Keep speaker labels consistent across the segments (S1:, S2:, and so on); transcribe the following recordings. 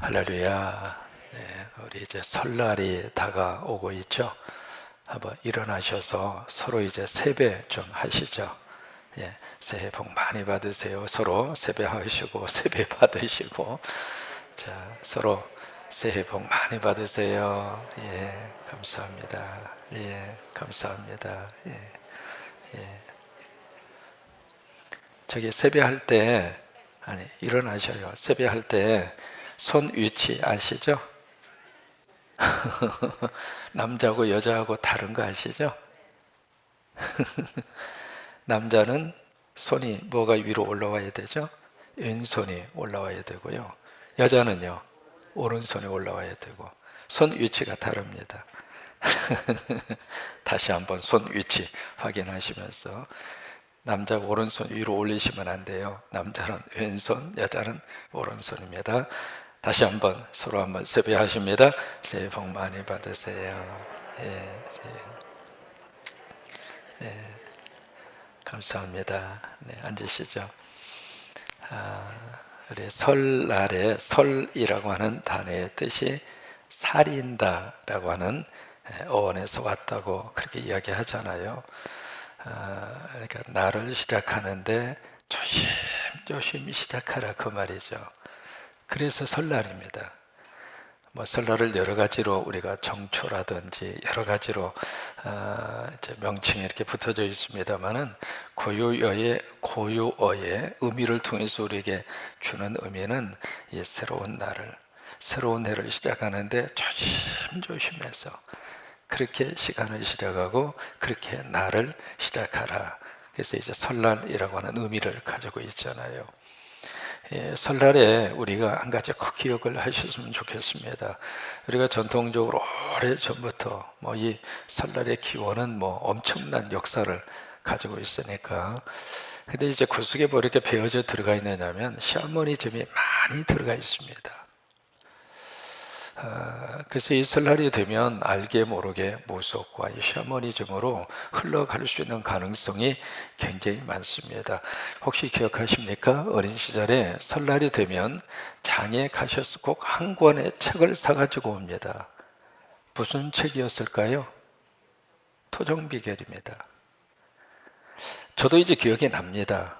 S1: 할렐루야. 네, 우리 이제 설날이 다가오고 있죠. 한번 일어나셔서 서로 이제 세배 좀 하시죠. 예, 새해 복 많이 받으세요. 서로 세배하시고 세배 받으시고, 자, 서로 새해 복 많이 받으세요. 예, 감사합니다. 예, 감사합니다. 예, 예. 저기 세배할 때, 아니 일어나셔요. 세배할 때 손 위치 아시죠? 남자하고 여자하고 다른 거 아시죠? 남자는 손이 뭐가 위로 올라와야 되죠? 왼손이 올라와야 되고요. 여자는요, 오른손이 올라와야 되고, 손 위치가 다릅니다. 다시 한번 손 위치 확인하시면서, 남자 오른손 위로 올리시면 안 돼요. 남자는 왼손, 여자는 오른손입니다. 다시 한번 서로 한번 세배하십니다. 새해 복 많이 받으세요. 예, 네, 감사합니다. 네, 앉으시죠. 우리 설날에 설이라고 하는 단어의 뜻이 살인다라고 하는 어원에서 왔다고 그렇게 이야기하잖아요. 그러니까 날을 시작하는데 조심조심 시작하라 그 말이죠. 그래서 설날입니다. 뭐 설날을 여러 가지로 우리가 정초라든지 여러 가지로 이제 명칭이 이렇게 붙어져 있습니다만은 고유어의 의미를 통해서 우리에게 주는 의미는 이 새로운 해를 시작하는데 조심조심해서 그렇게 시간을 시작하고 그렇게 날을 시작하라. 그래서 이제 설날이라고 하는 의미를 가지고 있잖아요. 예, 설날에 우리가 한 가지 꼭 기억을 하셨으면 좋겠습니다. 우리가 전통적으로 오래 전부터 이 설날의 기원은 엄청난 역사를 가지고 있으니까. 근데 이제 그 속에 뭐 이렇게 배어져 들어가 있느냐면 샤머니즘이 많이 들어가 있습니다. 그래서 이 설날이 되면 알게 모르게 무속과 이 샤머니즘으로 흘러갈 수 있는 가능성이 굉장히 많습니다. 혹시 기억하십니까? 어린 시절에 설날이 되면 장에 가셔서 꼭 한 권의 책을 사가지고 옵니다. 무슨 책이었을까요? 토종비결입니다. 저도 이제 기억이 납니다.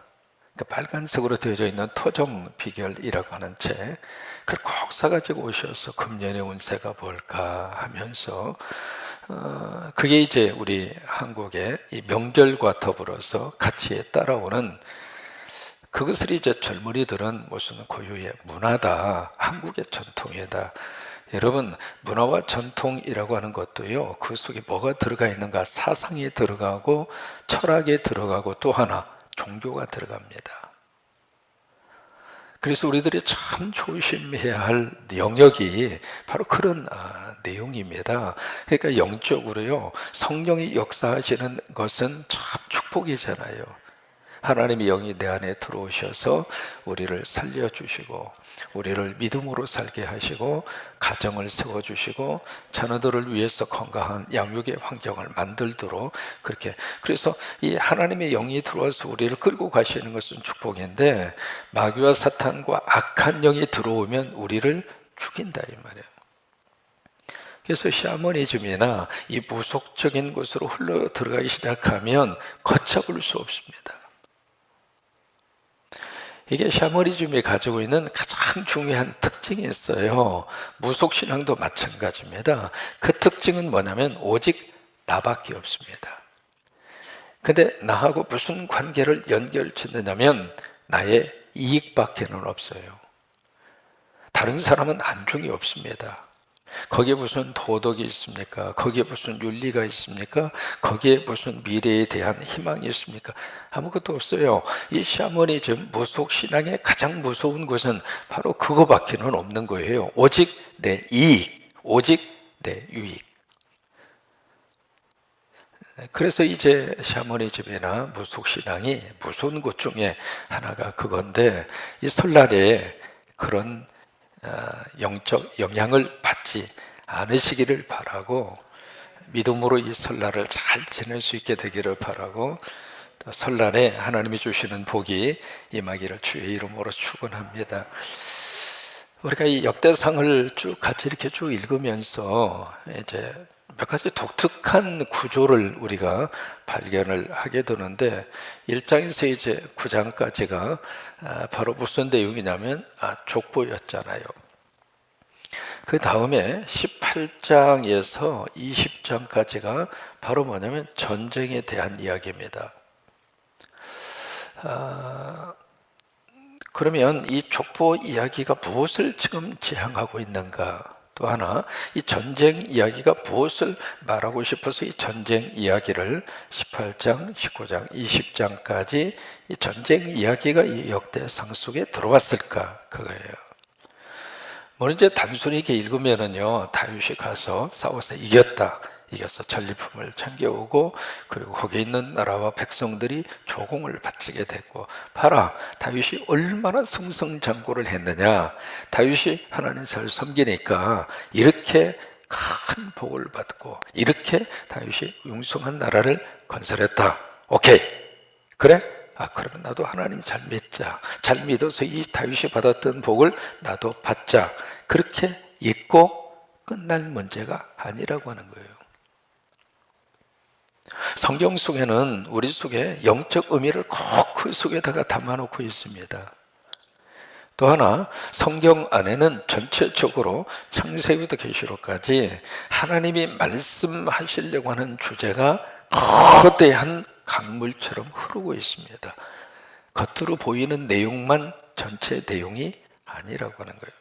S1: 빨간색으로 되어져 있는 토종비결이라고 하는 책, 그걸 꼭 사가지고 오셔서 금년의 운세가 뭘까 하면서 그게 이제 우리 한국의 이 명절과 더불어서 같이 따라오는, 그것을 이제 젊은이들은 무슨 고유의 문화다, 한국의 전통이다. 여러분, 문화와 전통이라고 하는 것도요, 그 속에 뭐가 들어가 있는가? 사상이 들어가고 철학이 들어가고 또 하나 종교가 들어갑니다. 그래서 우리들이 참 조심해야 할 영역이 바로 그런 내용입니다. 그러니까 영적으로요, 성령이 역사하시는 것은 참 축복이잖아요. 하나님의 영이 내 안에 들어오셔서 우리를 살려주시고 우리를 믿음으로 살게 하시고 가정을 세워주시고 자녀들을 위해서 건강한 양육의 환경을 만들도록 그렇게, 그래서 이 하나님의 영이 들어와서 우리를 끌고 가시는 것은 축복인데, 마귀와 사탄과 악한 영이 들어오면 우리를 죽인다 이 말이에요. 그래서 샤머니즘이나 이 무속적인 곳으로 흘러 들어가기 시작하면 걷잡을 수 없습니다. 이게 샤머니즘이 가지고 있는 가장 중요한 특징이 있어요. 무속신앙도 마찬가지입니다. 그 특징은 뭐냐면 오직 나밖에 없습니다. 근데 나하고 무슨 관계를 연결짓느냐면 나의 이익밖에는 없어요. 다른 사람은 안중이 없습니다. 거기에 무슨 도덕이 있습니까? 거기에 무슨 윤리가 있습니까? 거기에 무슨 미래에 대한 희망이 있습니까? 아무것도 없어요. 이 샤머니즘, 무속신앙의 가장 무서운 것은 바로 그거밖에는 없는 거예요. 오직 내 이익, 오직 내 유익. 그래서 이제 샤머니즘이나 무속신앙이 무서운 것 중에 하나가 그건데, 이 설날에 그런 영적 영향을 받지 않으시기를 바라고, 믿음으로 이 설날을 잘 지낼 수 있게 되기를 바라고, 또 설날에 하나님이 주시는 복이 임하기를 주의 이름으로 축원합니다. 우리가 이 역대상을 쭉 같이 이렇게 쭉 읽으면서 이제 몇 가지 독특한 구조를 우리가 발견을 하게 되는데 1장에서 이제 9장까지가 바로 무슨 내용이냐면 족보였잖아요. 그 다음에 18장에서 20장까지가 바로 뭐냐면 전쟁에 대한 이야기입니다. 그러면 이 족보 이야기가 무엇을 지금 지향하고 있는가? 또 하나, 이 전쟁 이야기가 무엇을 말하고 싶어서 이 전쟁 이야기를 18장, 19장, 20장까지 이 전쟁 이야기가 이 역대상 속에 들어왔을까? 그거예요. 뭐 이제 단순히 이렇게 읽으면은요, 다윗이 가서 싸워서 이겨서 전리품을 챙겨오고, 그리고 거기 있는 나라와 백성들이 조공을 바치게 됐고, 봐라, 다윗이 얼마나 승승장구를 했느냐. 다윗이 하나님 잘 섬기니까 이렇게 큰 복을 받고, 이렇게 다윗이 융숭한 나라를 건설했다. 오케이, 그래? 그러면 나도 하나님 잘 믿자. 잘 믿어서 이 다윗이 받았던 복을 나도 받자. 그렇게 잊고 끝날 문제가 아니라고 하는 거예요. 성경 속에는 우리 속에 영적 의미를 꼭 그 속에다가 담아놓고 있습니다. 또 하나, 성경 안에는 전체적으로 창세기부터 계시록까지 하나님이 말씀하시려고 하는 주제가 거대한 강물처럼 흐르고 있습니다. 겉으로 보이는 내용만 전체 내용이 아니라고 하는 거예요.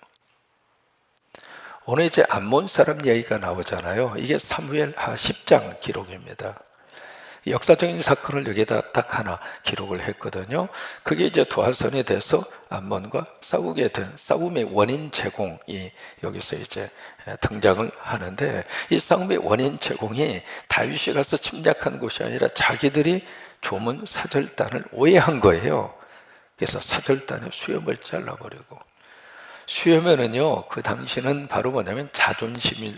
S1: 오늘 이제 암몬 사람 이야기가 나오잖아요. 이게 사무엘하 10장 기록입니다. 역사적인 사건을 여기다 딱 하나 기록을 했거든요. 그게 이제 도화선이 돼서 암몬과 싸우게 된 싸움의 원인 제공이 여기서 이제 등장을 하는데, 이 싸움의 원인 제공이 다윗이 가서 침략한 곳이 아니라 자기들이 조문 사절단을 오해한 거예요. 그래서 사절단의 수염을 잘라버리고, 수염에는요, 그 당시는 바로 뭐냐면 자존심의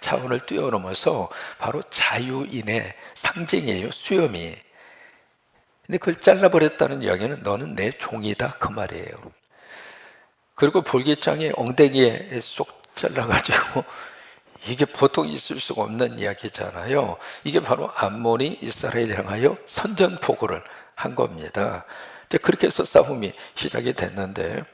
S1: 차원을 뛰어넘어서 바로 자유인의 상징이에요, 수염이. 근데 그걸 잘라버렸다는 이야기는 너는 내 종이다, 그 말이에요. 그리고 볼기장에 엉덩이에 쏙 잘라가지고, 이게 보통 있을 수가 없는 이야기잖아요. 이게 바로 암몬이 이스라엘을 향하여 선전포고를 한 겁니다. 이제 그렇게 해서 싸움이 시작이 됐는데,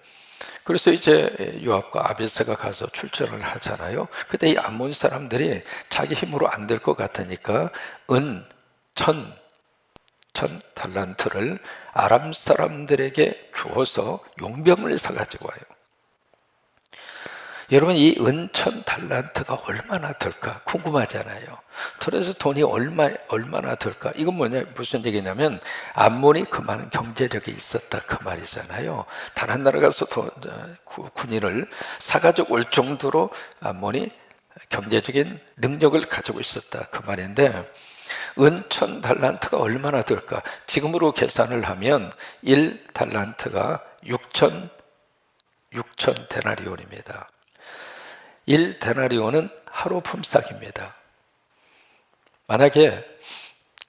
S1: 그래서 이제 요압과 아비새가 가서 출전을 하잖아요. 그때 이 암몬 사람들이 자기 힘으로 안 될 것 같으니까 은 천 달란트를 아람 사람들에게 주어서 용병을 사가지고 와요. 여러분, 이 은 1000달란트가 얼마나 들까 궁금하잖아요. 그래서 돈이 얼마나 들까? 이건 무슨 얘기냐면 암몬이 그 많은 경제력이 있었다, 그 말이잖아요. 다른 나라 가서 군인을 사가지고 올 정도로 암몬이 경제적인 능력을 가지고 있었다, 그 말인데, 은 1000달란트가 얼마나 들까? 지금으로 계산을 하면 1달란트가 6천 데나리온입니다. 1데나리온은 하루 품삯입니다. 만약에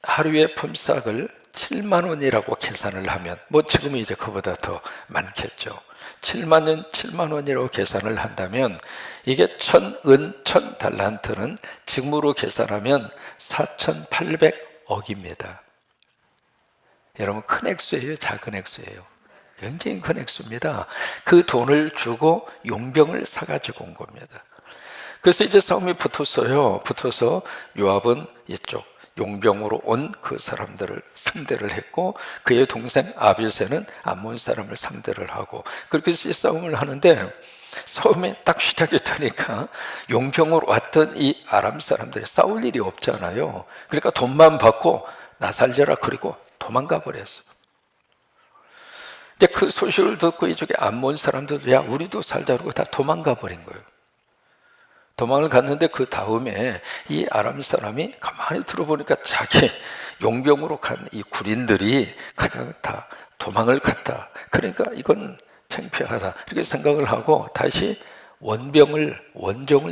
S1: 하루의 품삯을 7만 원이라고 계산을 하면, 지금은 이제 그보다 더 많겠죠. 7만 원이라고 계산을 한다면 이게 1000달란트는 지금으로 계산하면 4,800억입니다. 여러분, 큰 액수예요, 작은 액수예요? 굉장히 큰 액수입니다. 그 돈을 주고 용병을 사가지고 온 겁니다. 그래서 이제 싸움이 붙어서 요압은 이쪽 용병으로 온 그 사람들을 상대를 했고, 그의 동생 아비새는 암몬 사람을 상대를 하고, 그렇게 해서 싸움을 하는데, 싸움이 딱 시작이 되니까 용병으로 왔던 이 아람 사람들이 싸울 일이 없잖아요. 그러니까 돈만 받고 나 살려라, 그리고 도망가 버렸어요. 이제 그 소식을 듣고 이쪽에 암몬 사람들도 야, 우리도 살자 그러고 다 도망가 버린 거예요. 도망을 갔는데 그 다음에 이 아람 사람이 가만히 들어보니까 자기 용병으로 간 이 군인들이 그냥 다 도망을 갔다. 그러니까 이건 창피하다, 이렇게 생각을 하고 다시 원정을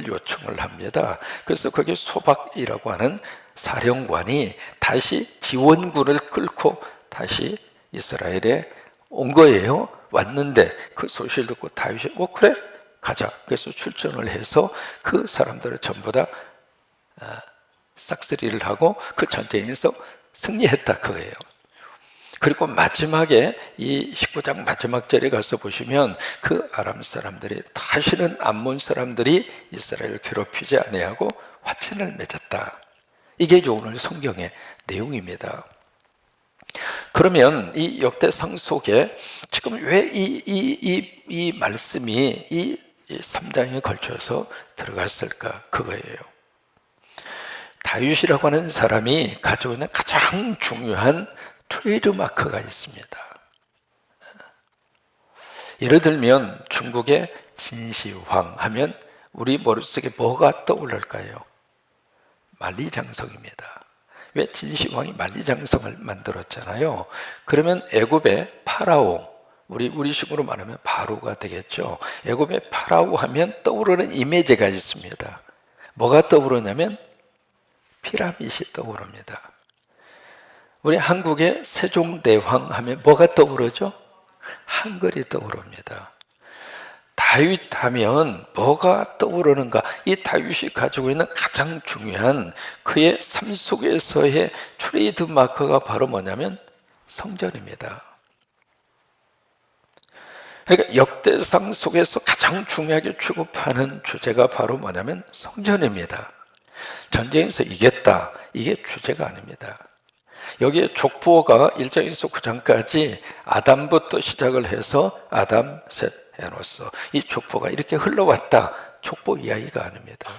S1: 요청을 합니다. 그래서 거기 소박이라고 하는 사령관이 다시 지원군을 끌고 다시 이스라엘에 온 거예요. 왔는데 그 소식을 듣고 다윗이 그래 가자. 그래서 출전을 해서 그 사람들을 전부 다 싹쓸이를 하고 그 전쟁에서 승리했다 그거예요. 그리고 마지막에 이 19장 마지막 절에 가서 보시면 그 아람 사람들이 다시는 암몬 사람들이 이스라엘을 괴롭히지 아니하고 화친을 맺었다. 이게 오늘 성경의 내용입니다. 그러면 이 역대상 속에 지금 왜 이 말씀이 이 3장에 걸쳐서 들어갔을까? 그거예요. 다윗이라고 하는 사람이 가지고 있는 가장 중요한 트레이드 마크가 있습니다. 예를 들면 중국의 진시황 하면 우리 머릿속에 뭐가 떠오를까요? 만리장성입니다. 왜 진시황이 만리장성을 만들었잖아요. 그러면 애굽의 파라오, 우리식으로 말하면 바로가 되겠죠. 애굽의 파라오 하면 떠오르는 이미지가 있습니다. 뭐가 떠오르냐면 피라밋이 떠오릅니다. 우리 한국의 세종대왕 하면 뭐가 떠오르죠? 한글이 떠오릅니다. 다윗 하면 뭐가 떠오르는가? 이 다윗이 가지고 있는 가장 중요한 그의 삶 속에서의 트레이드 마크가 바로 뭐냐면 성전입니다. 그러니까 역대상 속에서 가장 중요하게 취급하는 주제가 바로 뭐냐면 성전입니다. 전쟁에서 이겼다, 이게 주제가 아닙니다. 여기에 족보가 1장에서 9장까지 아담부터 시작을 해서 아담, 셋, 에노스, 이 족보가 이렇게 흘러왔다, 족보 이야기가 아닙니다.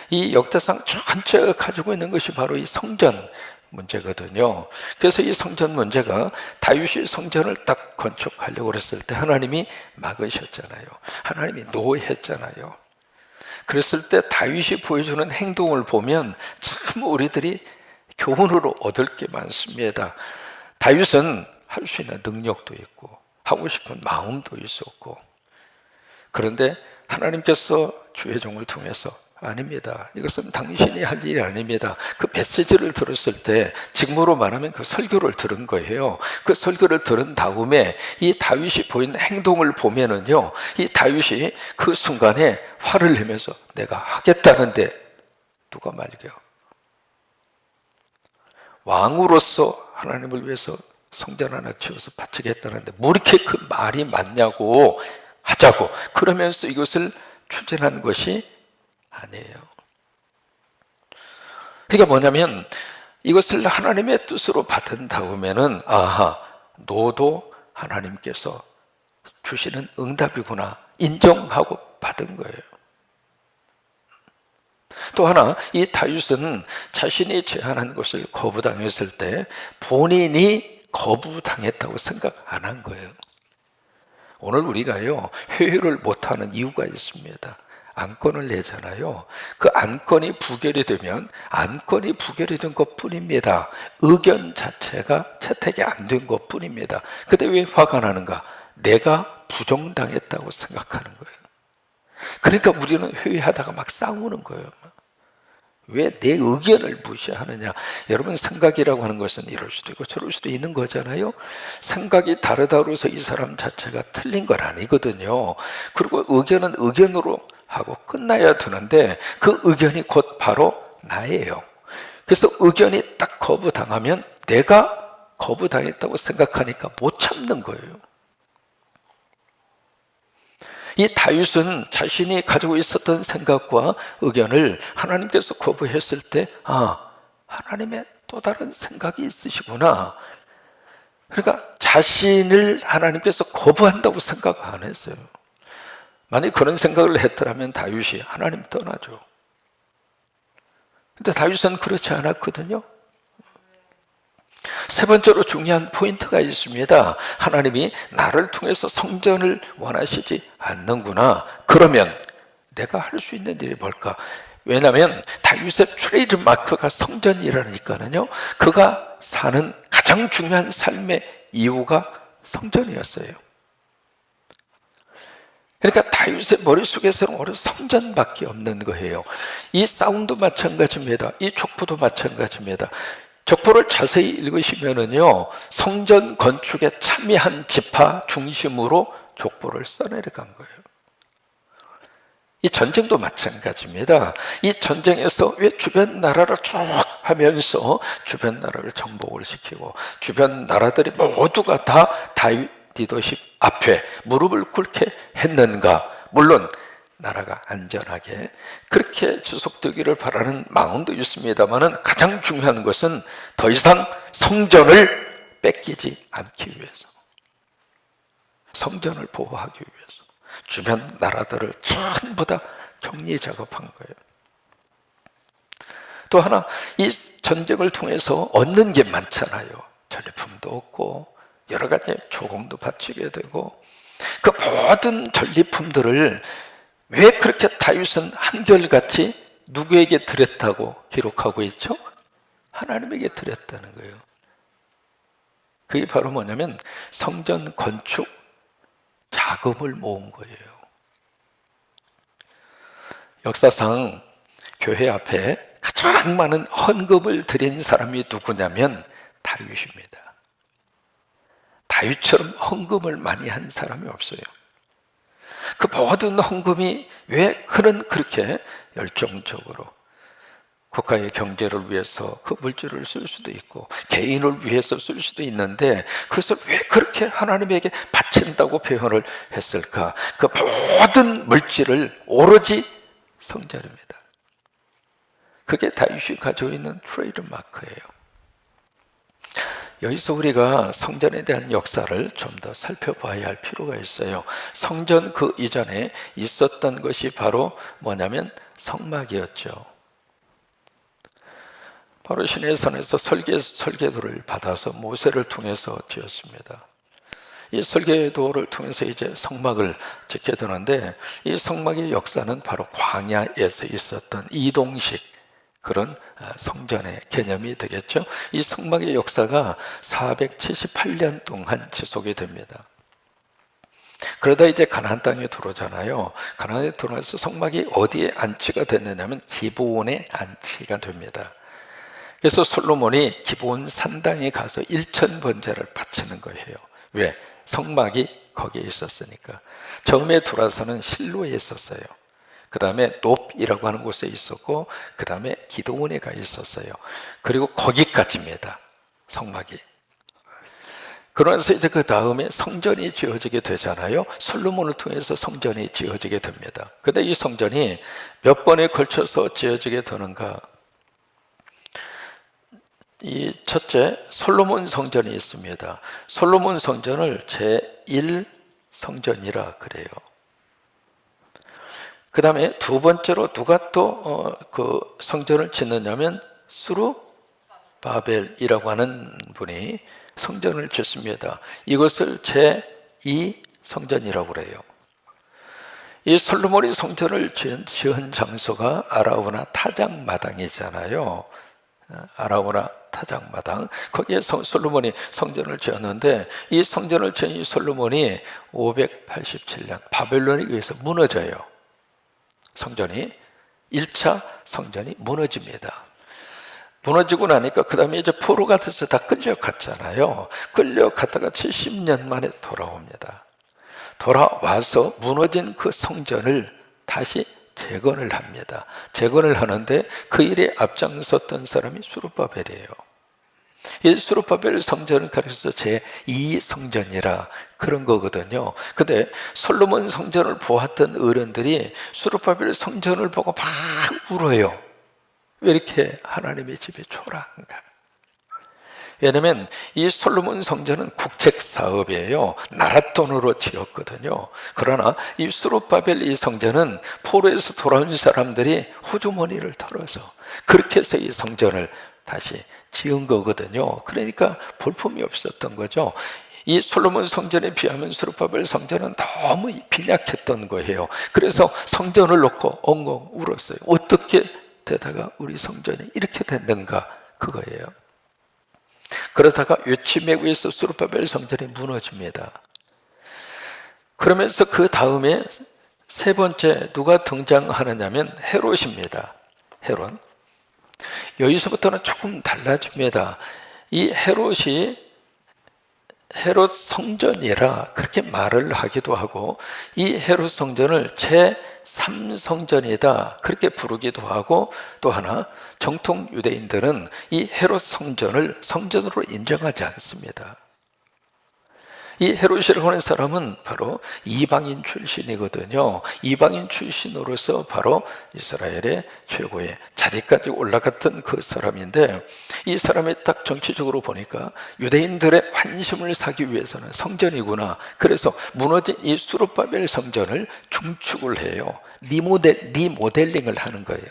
S1: 이 역대상 전체가 가지고 있는 것이 바로 이 성전 문제거든요. 그래서 이 성전 문제가 다윗이 성전을 딱 건축하려고 했을 때 하나님이 막으셨잖아요. 하나님이 노했잖아요. 그랬을 때 다윗이 보여주는 행동을 보면 참 우리들이 교훈으로 얻을 게 많습니다. 다윗은 할 수 있는 능력도 있고 하고 싶은 마음도 있었고, 그런데 하나님께서 주의 종을 통해서 아닙니다. 이것은 당신이 할 일이 아닙니다. 그 메시지를 들었을 때 직무로 말하면 그 설교를 들은 거예요. 그 설교를 들은 다음에 이 다윗이 보인 행동을 보면은요, 이 다윗이 그 순간에 화를 내면서 내가 하겠다는데 누가 말려? 왕으로서 하나님을 위해서 성전 하나 지어서 바치겠다는데 뭐 이렇게 그 말이 맞냐고 하자고 그러면서 이것을 추진한 것이 아니에요. 그러니까 뭐냐면 이것을 하나님의 뜻으로 받은 다음에는 아하, 너도 하나님께서 주시는 응답이구나 인정하고 받은 거예요. 또 하나, 이 다윗은 자신이 제안한 것을 거부당했을 때 본인이 거부당했다고 생각 안 한 거예요. 오늘 우리가요, 회유를 못하는 이유가 있습니다. 안건을 내잖아요. 그 안건이 부결이 되면 안건이 부결이 된 것뿐입니다. 의견 자체가 채택이 안 된 것뿐입니다. 근데 왜 화가 나는가? 내가 부정당했다고 생각하는 거예요. 그러니까 우리는 회의하다가 막 싸우는 거예요. 왜 내 의견을 무시하느냐? 여러분, 생각이라고 하는 것은 이럴 수도 있고 저럴 수도 있는 거잖아요. 생각이 다르다고 해서 이 사람 자체가 틀린 건 아니거든요. 그리고 의견은 의견으로 하고 끝나야 되는데 그 의견이 곧 바로 나예요. 그래서 의견이 딱 거부당하면 내가 거부당했다고 생각하니까 못 참는 거예요. 이 다윗은 자신이 가지고 있었던 생각과 의견을 하나님께서 거부했을 때 하나님의 또 다른 생각이 있으시구나. 그러니까 자신을 하나님께서 거부한다고 생각 안 했어요. 만약 그런 생각을 했더라면 다윗이 하나님 떠나죠. 근데 다윗은 그렇지 않았거든요. 세 번째로 중요한 포인트가 있습니다. 하나님이 나를 통해서 성전을 원하시지 않는구나. 그러면 내가 할 수 있는 일이 뭘까? 왜냐하면 다윗의 트레이드 마크가 성전이라니까요. 그가 사는 가장 중요한 삶의 이유가 성전이었어요. 그러니까 다윗의 머릿속에서는 오히려 성전밖에 없는 거예요. 이 싸움도 마찬가지입니다. 이 족보도 마찬가지입니다. 족보를 자세히 읽으시면은요, 성전 건축에 참여한 지파 중심으로 족보를 써내려간 거예요. 이 전쟁도 마찬가지입니다. 이 전쟁에서 왜 주변 나라를 쭉 하면서 주변 나라를 정복을 시키고 주변 나라들이 모두가 다 다윗 리더십 앞에 무릎을 꿇게 했는가? 물론 나라가 안전하게 그렇게 지속되기를 바라는 마음도 있습니다만 가장 중요한 것은 더 이상 성전을 뺏기지 않기 위해서, 성전을 보호하기 위해서 주변 나라들을 전부 다 정리 작업한 거예요. 또 하나, 이 전쟁을 통해서 얻는 게 많잖아요. 전리품도 얻고 여러 가지 조공도 바치게 되고, 그 모든 전리품들을 왜 그렇게 다윗은 한결같이 누구에게 드렸다고 기록하고 있죠? 하나님에게 드렸다는 거예요. 그게 바로 뭐냐면 성전 건축 자금을 모은 거예요. 역사상 교회 앞에 가장 많은 헌금을 드린 사람이 누구냐면 다윗입니다. 다윗처럼 헌금을 많이 한 사람이 없어요. 그 모든 헌금이 왜 그렇게 열정적으로 국가의 경제를 위해서 그 물질을 쓸 수도 있고 개인을 위해서 쓸 수도 있는데 그것을 왜 그렇게 하나님에게 바친다고 표현을 했을까? 그 모든 물질을 오로지 성전입니다. 그게 다윗이 가지고 있는 트레이드 마크예요. 여기서 우리가 성전에 대한 역사를 좀 더 살펴봐야 할 필요가 있어요. 성전 그 이전에 있었던 것이 바로 뭐냐면 성막이었죠. 바로 시내산에서 설계도를 받아서 모세를 통해서 지었습니다. 이 설계도를 통해서 이제 성막을 짓게 되는데, 이 성막의 역사는 바로 광야에서 있었던 이동식 그런 성전의 개념이 되겠죠. 이 성막의 역사가 478년 동안 지속이 됩니다. 그러다 이제 가나안 땅에 들어오잖아요. 가나안에 들어와서 성막이 어디에 안치가 됐느냐면 기브온에 안치가 됩니다. 그래서 솔로몬이 기브온 산당에 가서 1000번제를 바치는 거예요. 왜? 성막이 거기에 있었으니까. 처음에 들어와서는 실로에 있었어요. 그 다음에 높이라고 하는 곳에 있었고, 그 다음에 기드온에 가 있었어요. 그리고 거기까지입니다, 성막이. 그러면서 이제 그 다음에 성전이 지어지게 되잖아요. 솔로몬을 통해서 성전이 지어지게 됩니다. 근데 이 성전이 몇 번에 걸쳐서 지어지게 되는가? 이 첫째, 솔로몬 성전이 있습니다. 솔로몬 성전을 제1성전이라 그래요. 그 다음에 두 번째로 누가 또 그 성전을 짓느냐면 스룹바벨이라고 하는 분이 성전을 짓습니다. 이것을 제2성전이라고 그래요. 이 솔로몬이 성전을 지은 장소가 아라우나 타작마당이잖아요. 아라우나 타작마당, 거기에 솔로몬이 성전을 지었는데, 이 성전을 지은 이 솔로몬이 587년 바벨론에 의해서 무너져요. 성전이 1차 성전이 무너집니다. 무너지고 나니까 그 다음에 이제 포로가 돼서 다 끌려갔잖아요. 끌려갔다가 70년 만에 돌아옵니다. 돌아와서 무너진 그 성전을 다시 재건을 합니다. 재건을 하는데 그 일에 앞장섰던 사람이 스룹바벨이에요. 이 스룹바벨 성전을 가리켜서 제2성전이라 그런 거거든요. 근데 솔로몬 성전을 보았던 어른들이 스룹바벨 성전을 보고 막 울어요. 왜 이렇게 하나님의 집이 초라한가? 왜냐하면 이 솔로몬 성전은 국책 사업이에요. 나라 돈으로 지었거든요. 그러나 이 스룹바벨 이 성전은 포로에서 돌아온 사람들이 호주머니를 털어서 그렇게 해서 이 성전을 다시 지은 거거든요. 그러니까 볼품이 없었던 거죠. 이 솔로몬 성전에 비하면 스룹바벨 성전은 너무 빈약했던 거예요. 그래서 성전을 놓고 엉엉 울었어요. 어떻게 되다가 우리 성전이 이렇게 됐는가, 그거예요. 그러다가 요침에 의해서 스룹바벨 성전이 무너집니다. 그러면서 그 다음에 세 번째 누가 등장하느냐면 헤롯입니다. 헤롯. 여기서부터는 조금 달라집니다. 이 헤롯 성전이라 그렇게 말을 하기도 하고, 이 헤롯 성전을 제3성전이다 그렇게 부르기도 하고, 또 하나 정통 유대인들은 이 헤롯 성전을 성전으로 인정하지 않습니다. 이 헤롯이라고 하는 사람은 바로 이방인 출신이거든요. 이방인 출신으로서 바로 이스라엘의 최고의 자리까지 올라갔던 그 사람인데, 이 사람이 딱 정치적으로 보니까 유대인들의 환심을 사기 위해서는 성전이구나. 그래서 무너진 이 수르바벨 성전을 중축을 해요. 리모델링을 하는 거예요.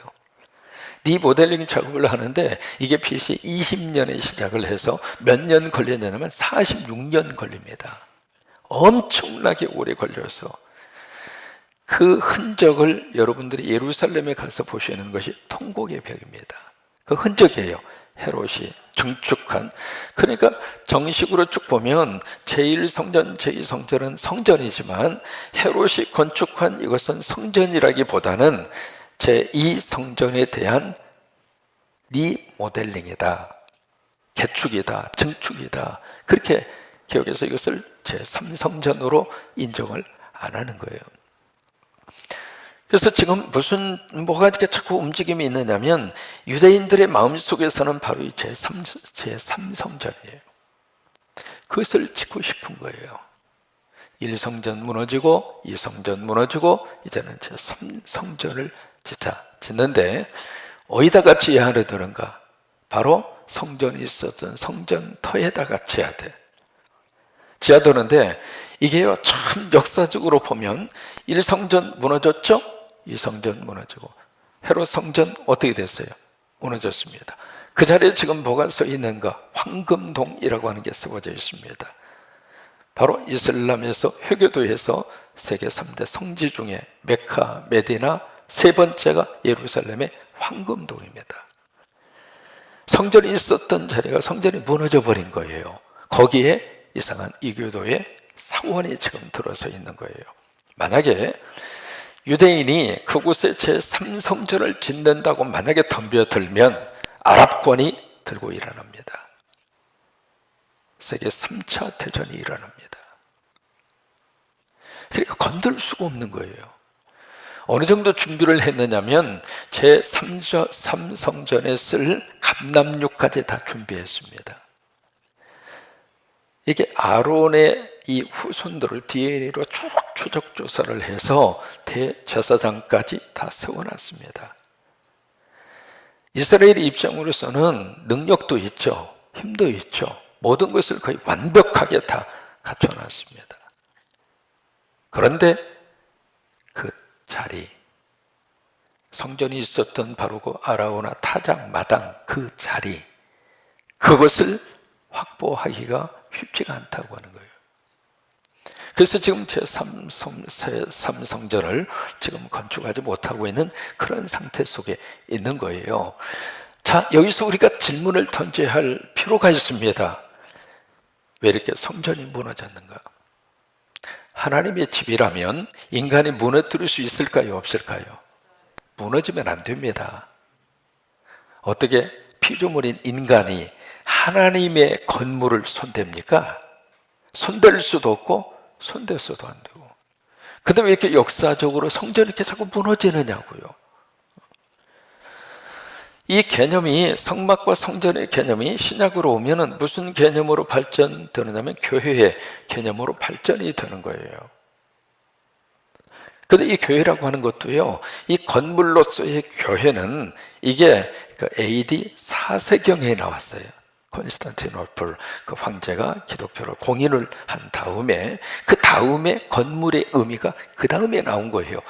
S1: 리모델링 작업을 하는데 이게 BC 20년에 시작을 해서 몇 년 걸렸냐면 46년 걸립니다. 엄청나게 오래 걸려서 그 흔적을 여러분들이 예루살렘에 가서 보시는 것이 통곡의 벽입니다. 그 흔적이에요. 헤롯이 중축한. 그러니까 정식으로 쭉 보면 제1성전, 제2성전은 성전이지만 헤롯이 건축한 이것은 성전이라기보다는 제2성전에 대한 리모델링이다, 개축이다, 증축이다, 그렇게 기억해서 이것을 제3성전으로 인정을 안 하는 거예요. 그래서 지금 뭐가 이렇게 자꾸 움직임이 있느냐면 유대인들의 마음속에서는 바로 이 제3성전이에요. 그것을 짓고 싶은 거예요. 1성전 무너지고 2성전 무너지고 이제는 제3성전을 짓는데 어디다가 지어야 되는가? 바로 성전이 있었던 성전터에다가 지어야 돼. 지어야 되는데 이게요, 참 역사적으로 보면 1성전 무너졌죠? 2성전 무너지고 헤롯 성전 어떻게 됐어요? 무너졌습니다. 그 자리에 지금 뭐가 써 있는가? 황금동이라고 하는 게 쓰여져 있습니다. 바로 이슬람에서 회교도에서 세계 3대 성지 중에 메카, 메디나, 세 번째가 예루살렘의 황금동입니다. 성전이 있었던 자리가 성전이 무너져 버린 거예요. 거기에 이상한 이교도의 사원이 지금 들어서 있는 거예요. 만약에 유대인이 그곳에 제3성전을 짓는다고 만약에 덤벼들면 아랍권이 들고 일어납니다. 세계 3차 대전이 일어납니다. 그러니까 건들 수가 없는 거예요. 어느 정도 준비를 했느냐면 제3성전에 쓸 감람육까지 다 준비했습니다. 이게 아론의 이 후손들을 DNA로 쭉 추적 조사를 해서 대제사장까지 다 세워놨습니다. 이스라엘의 입장으로서는 능력도 있죠, 힘도 있죠, 모든 것을 거의 완벽하게 다 갖춰놨습니다. 그런데 그 자리, 성전이 있었던 바로 그 아라우나 타작 마당 그 자리, 그것을 확보하기가 쉽지가 않다고 하는 거예요. 그래서 지금 제3성전을 지금 건축하지 못하고 있는 그런 상태 속에 있는 거예요. 자, 여기서 우리가 질문을 던져야 할 필요가 있습니다. 왜 이렇게 성전이 무너졌는가? 하나님의 집이라면 인간이 무너뜨릴 수 있을까요? 없을까요? 무너지면 안 됩니다. 어떻게 피조물인 인간이 하나님의 건물을 손댑니까? 손댈 수도 없고 손댈 수도 안 되고. 근데 왜 이렇게 역사적으로 성전이 이렇게 자꾸 무너지느냐고요. 이 개념이, 성막과 성전의 개념이 신약으로 오면은 무슨 개념으로 발전되느냐면 교회의 개념으로 발전이 되는 거예요. 근데 이 교회라고 하는 것도요, 이 건물로서의 교회는 이게 AD 4세경에 나왔어요. 콘스탄티노플 그 황제가 기독교를 공인을 한 다음에, 그 다음에 건물의 의미가 그 다음에 나온 거예요.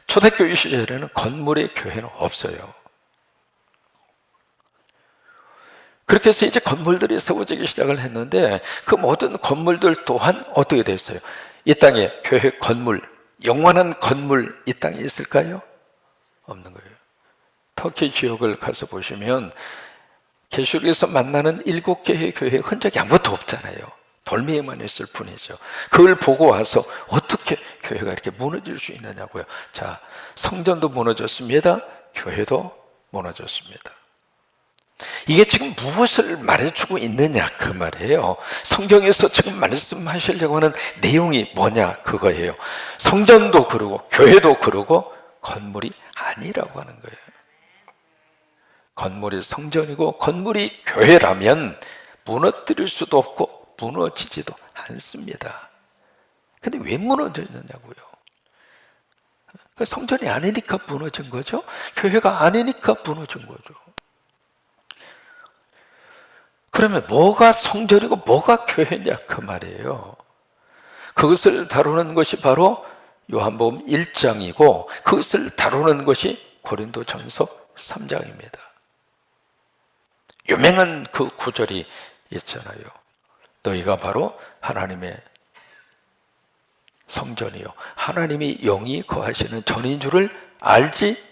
S1: 초대교회 시절에는 건물의 교회는 없어요. 그렇게 해서 이제 건물들이 세워지기 시작을 했는데, 그 모든 건물들 또한 어떻게 됐어요? 이 땅에 교회 건물, 영원한 건물 이 땅에 있을까요? 없는 거예요. 터키 지역을 가서 보시면 계시록에서 만나는 7개의 교회의 흔적이 아무것도 없잖아요. 돌멩이만 있을 뿐이죠. 그걸 보고 와서 어떻게 교회가 이렇게 무너질 수 있느냐고요. 자, 성전도 무너졌습니다. 교회도 무너졌습니다. 이게 지금 무엇을 말해주고 있느냐 그 말이에요. 성경에서 지금 말씀하시려고 하는 내용이 뭐냐 그거예요. 성전도 그러고 교회도 그러고 건물이 아니라고 하는 거예요. 건물이 성전이고 건물이 교회라면 무너뜨릴 수도 없고 무너지지도 않습니다. 근데 왜 무너졌느냐고요. 성전이 아니니까 무너진 거죠. 교회가 아니니까 무너진 거죠. 그러면 뭐가 성전이고 뭐가 교회냐 그 말이에요. 그것을 다루는 것이 바로 요한복음 1장이고 그것을 다루는 것이 고린도전서 3장입니다. 유명한 그 구절이 있잖아요. 너희가 바로 하나님의 성전이요 하나님이 영이 거하시는 전인 줄을 알지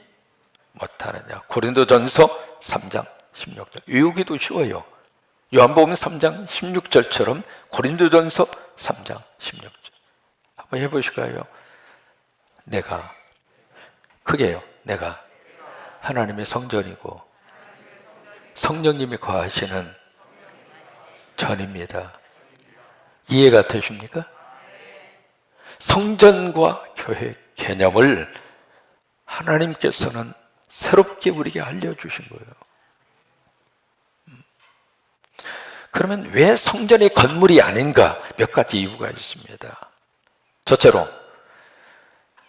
S1: 못하느냐. 고린도전서 3장 16절. 외우기도 쉬워요. 요한복음 3장 16절처럼 고린도전서 3장 16절. 한번 해보실까요? 내가 크게요. 내가 하나님의 성전이고 성령님이 거하시는 전입니다. 이해가 되십니까? 성전과 교회 개념을 하나님께서는 새롭게 우리에게 알려주신 거예요. 그러면 왜 성전이 건물이 아닌가? 몇 가지 이유가 있습니다. 첫째로,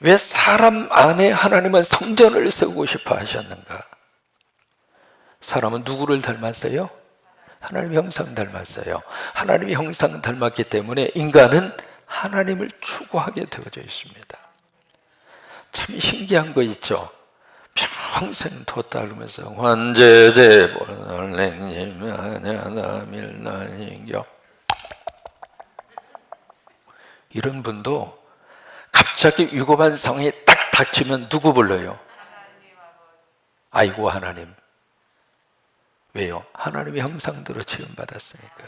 S1: 왜 사람 안에 하나님은 성전을 세우고 싶어 하셨는가? 사람은 누구를 닮았어요? 하나님의 형상 닮았어요. 하나님의 형상 닮았기 때문에 인간은 하나님을 추구하게 되어져 있습니다. 참 신기한 거 있죠? 평생 도 따르면서 환제제 보살랭님 하나밀나인겨 이런 분도 갑자기 위급한 상황이 딱 닥치면 누구 불러요? 아이고 하나님. 왜요? 하나님의 형상대로 지음받았으니까.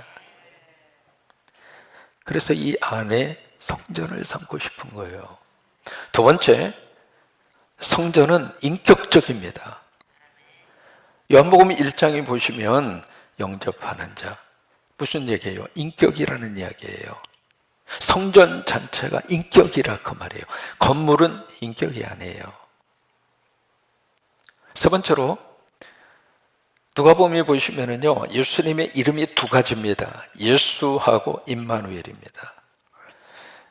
S1: 그래서 이 안에 성전을 삼고 싶은 거예요. 두 번째, 성전은 인격적입니다. 요한복음 1장에 보시면 영접하는 자, 무슨 얘기예요? 인격이라는 이야기예요. 성전 전체가 인격이라 그 말이에요. 건물은 인격이 아니에요. 세 번째로 누가복음에 보시면은요, 예수님의 이름이 두 가지입니다. 예수하고 임마누엘입니다.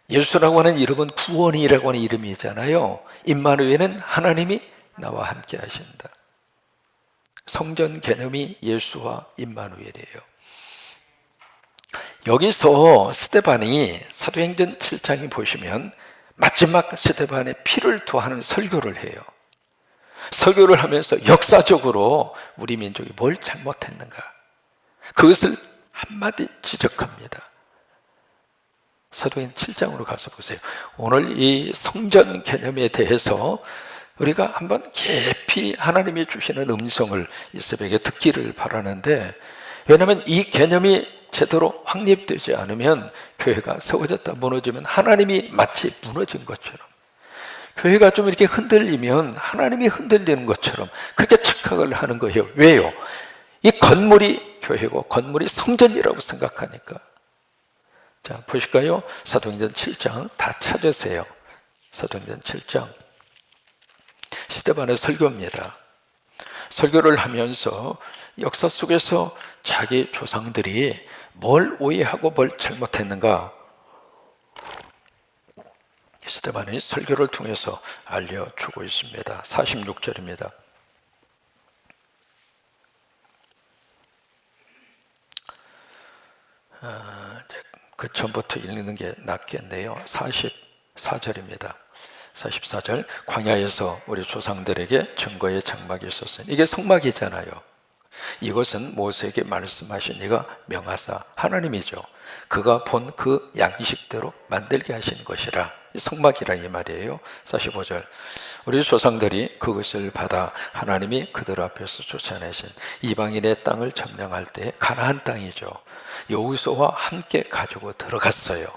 S1: 예수라고 하는 이름은 구원이라고 하는 이름이잖아요. 임마누엘은 하나님이 나와 함께 하신다. 성전 개념이 예수와 임마누엘이에요. 여기서 스데반이 사도행전 7장에 보시면 마지막 스데반의 피를 토하는 설교를 해요. 설교를 하면서 역사적으로 우리 민족이 뭘 잘못했는가 그것을 한마디 지적합니다. 사도행전 7장으로 가서 보세요. 오늘 이 성전 개념에 대해서 우리가 한번 깊이 하나님이 주시는 음성을 이 새벽에 듣기를 바라는데, 왜냐하면 이 개념이 제대로 확립되지 않으면 교회가 세워졌다 무너지면 하나님이 마치 무너진 것처럼, 교회가 좀 이렇게 흔들리면 하나님이 흔들리는 것처럼 그렇게 착각을 하는 거예요. 왜요? 이 건물이 교회고 건물이 성전이라고 생각하니까. 자, 보실까요? 사도행전 7장 다 찾으세요. 사도행전 7장 스데반의 설교입니다. 설교를 하면서 역사 속에서 자기 조상들이 뭘 오해하고 뭘 잘못했는가 스데반이 설교를 통해서 알려주고 있습니다. 46절입니다. 그 전부터 읽는 게 낫겠네요. 44절입니다. 44절, 광야에서 우리 조상들에게 증거의 장막이 있었으니, 이게 성막이잖아요. 이것은 모세에게 말씀하신 이가 명하사, 하나님이죠. 그가 본 그 양식대로 만들게 하신 것이라, 성막이라 이 말이에요. 45절, 우리 조상들이 그것을 받아 하나님이 그들 앞에서 쫓아내신 이방인의 땅을 점령할 때 가나안 땅이죠. 여호수아와 함께 가지고 들어갔어요.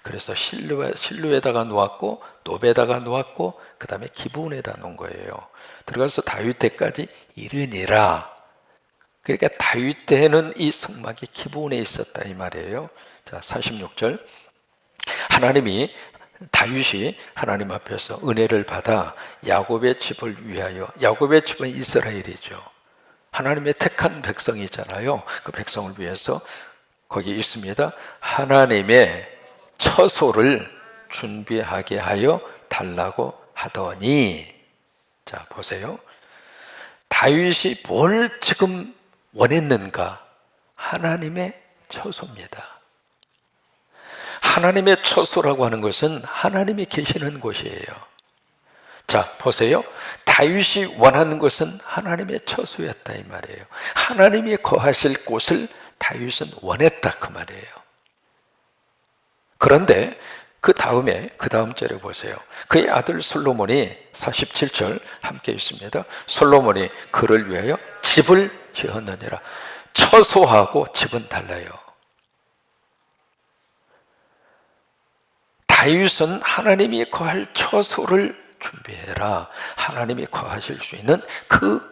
S1: 그래서 실로에다가 놓았고 노베다가 놓았고 그 다음에 기브온에다 놓은 거예요. 들어가서 다윗 때까지 이르니라. 그러니까 다윗 때는 이 성막이 기본에 있었다 이 말이에요. 자, 46절. 다윗이 하나님 앞에서 은혜를 받아 야곱의 집을 위하여, 야곱의 집은 이스라엘이죠. 하나님의 택한 백성이잖아요. 그 백성을 위해서 거기 있습니다. 하나님의 처소를 준비하게 하여 달라고 하더니, 자 보세요. 다윗이 뭘 지금 원했는가? 하나님의 처소입니다. 하나님의 처소라고 하는 것은 하나님이 계시는 곳이에요. 자 보세요. 다윗이 원하는 것은 하나님의 처소였다 이 말이에요. 하나님이 거하실 곳을 다윗은 원했다 그 말이에요. 그런데 그 다음 절에 보세요. 그의 아들 솔로몬이 47절 함께 있습니다. 솔로몬이 그를 위하여 집을 지었느니라. 처소하고 집은 달라요. 다윗은 하나님이 거할 처소를 준비해라. 하나님이 거하실 수 있는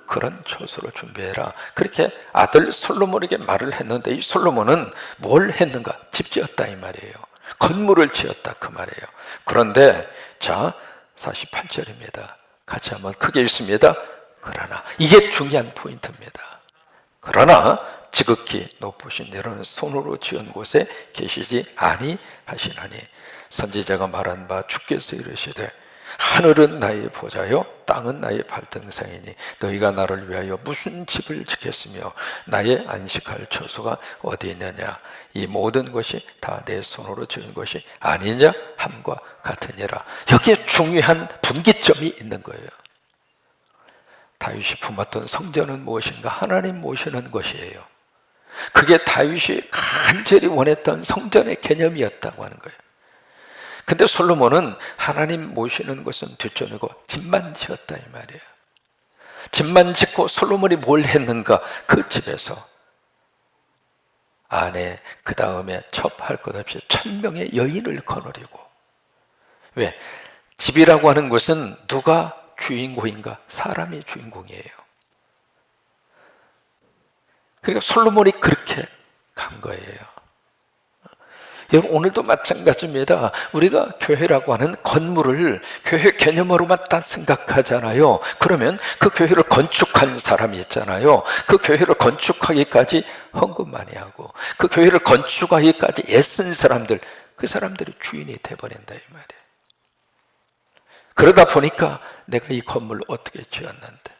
S1: 그런 처소를 준비해라. 그렇게 아들 솔로몬에게 말을 했는데, 이 솔로몬은 뭘 했는가? 집 지었다 이 말이에요. 건물을 지었다 그 말이에요. 그런데 자 48절입니다. 같이 한번 크게 읽습니다. 그러나, 이게 중요한 포인트입니다. 그러나 지극히 높으신 이런 손으로 지은 곳에 계시지 아니하시나니, 선지자가 말한 바 주께서 이르시되 하늘은 나의 보좌요 땅은 나의 발등상이니 너희가 나를 위하여 무슨 집을 짓겠으며 나의 안식할 처소가 어디 있느냐? 이 모든 것이 다 내 손으로 지은 것이 아니냐 함과 같으니라. 여기에 중요한 분기점이 있는 거예요. 다윗이 품었던 성전은 무엇인가? 하나님 모시는 것이에요. 그게 다윗이 간절히 원했던 성전의 개념이었다고 하는 거예요. 근데 솔로몬은 하나님 모시는 것은 뒷전이고 집만 지었다 이 말이에요. 집만 짓고 솔로몬이 뭘 했는가? 그 집에서 아내, 그 다음에 첩할 것 없이 1000명의 여인을 거느리고. 왜? 집이라고 하는 것은 누가 주인공인가? 사람이 주인공이에요. 그러니까 솔로몬이 그렇게 간 거예요. 여러분, 오늘도 마찬가지입니다. 우리가 교회라고 하는 건물을 교회 개념으로만 딱 생각하잖아요. 그러면 그 교회를 건축한 사람이 있잖아요. 그 교회를 건축하기까지 헌금 많이 하고, 그 교회를 건축하기까지 애쓴 사람들, 그 사람들이 주인이 돼버린다 이 말이에요. 그러다 보니까 내가 이 건물을 어떻게 지었는데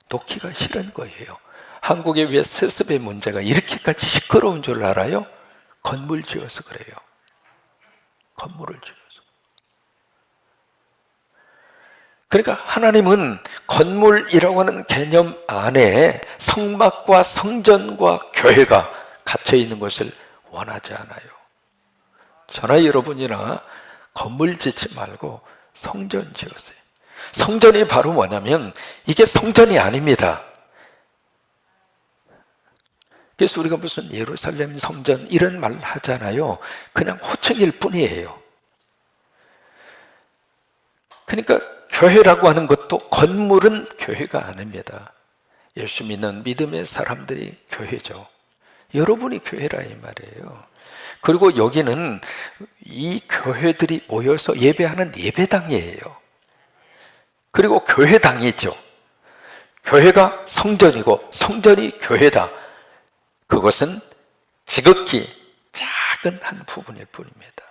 S1: 놓기가 싫은 거예요. 한국에 왜 세습의 문제가 이렇게까지 시끄러운 줄 알아요? 건물 지어서 그래요. 건물을 지어서. 그러니까 하나님은 건물이라고 하는 개념 안에 성막과 성전과 교회가 갇혀 있는 것을 원하지 않아요. 저나 여러분이나 건물 짓지 말고 성전 지으세요. 성전이 바로 뭐냐면 이게 성전이 아닙니다. 그래서 우리가 무슨 예루살렘 성전 이런 말 하잖아요. 그냥 호칭일 뿐이에요. 그러니까 교회라고 하는 것도 건물은 교회가 아닙니다. 예수 믿는 믿음의 사람들이 교회죠. 여러분이 교회라 이 말이에요. 그리고 여기는 이 교회들이 모여서 예배하는 예배당이에요. 그리고 교회당이죠. 교회가 성전이고 성전이 교회다. 그것은 지극히 작은 한 부분일 뿐입니다.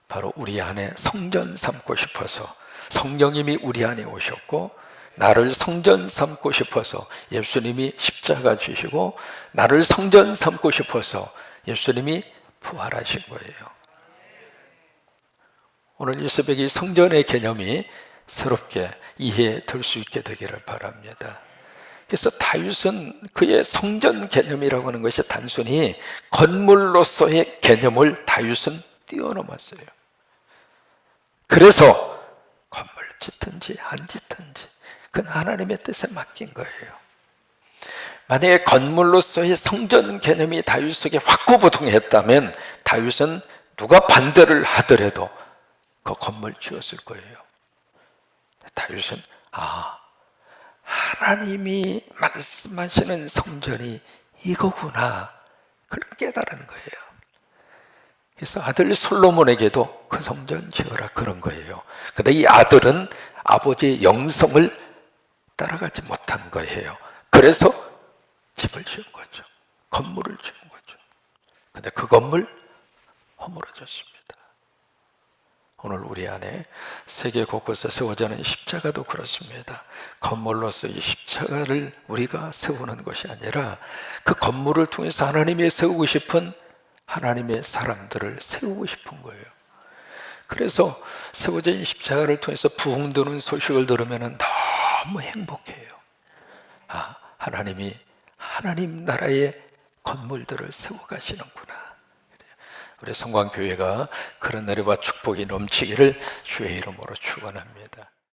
S1: 바로 우리 안에 성전 삼고 싶어서 성령님이 우리 안에 오셨고, 나를 성전 삼고 싶어서 예수님이 십자가 지시고, 나를 성전 삼고 싶어서 예수님이 부활하신 거예요. 오늘 이 새벽에 성전의 개념이 새롭게 이해될 수 있게 되기를 바랍니다. 그래서 다윗은 그의 성전 개념이라고 하는 것이 단순히 건물로서의 개념을 다윗은 뛰어넘었어요. 그래서 건물 짓든지 안 짓든지 그건 하나님의 뜻에 맡긴 거예요. 만약에 건물로서의 성전 개념이 다윗에게 확고부동했다면 다윗은 누가 반대를 하더라도 그 건물 지었을 거예요. 다윗은 하나님이 말씀하시는 성전이 이거구나, 그걸 깨달은 거예요. 그래서 아들 솔로몬에게도 그 성전 지어라 그런 거예요. 근데 이 아들은 아버지의 영성을 따라가지 못한 거예요. 그래서 집을 지은 거죠. 건물을 지은 거죠. 근데 그 건물 허물어졌습니다. 오늘 우리 안에 세계 곳곳에 세워져 있는 십자가도 그렇습니다. 건물로서 이 십자가를 우리가 세우는 것이 아니라 그 건물을 통해서 하나님이 세우고 싶은 하나님의 사람들을 세우고 싶은 거예요. 그래서 세워진 십자가를 통해서 부흥되는 소식을 들으면 너무 행복해요. 아, 하나님이 하나님 나라의 건물들을 세워가시는구나. 우리 성광교회가 그런 은혜와 축복이 넘치기를 주의 이름으로 축원합니다.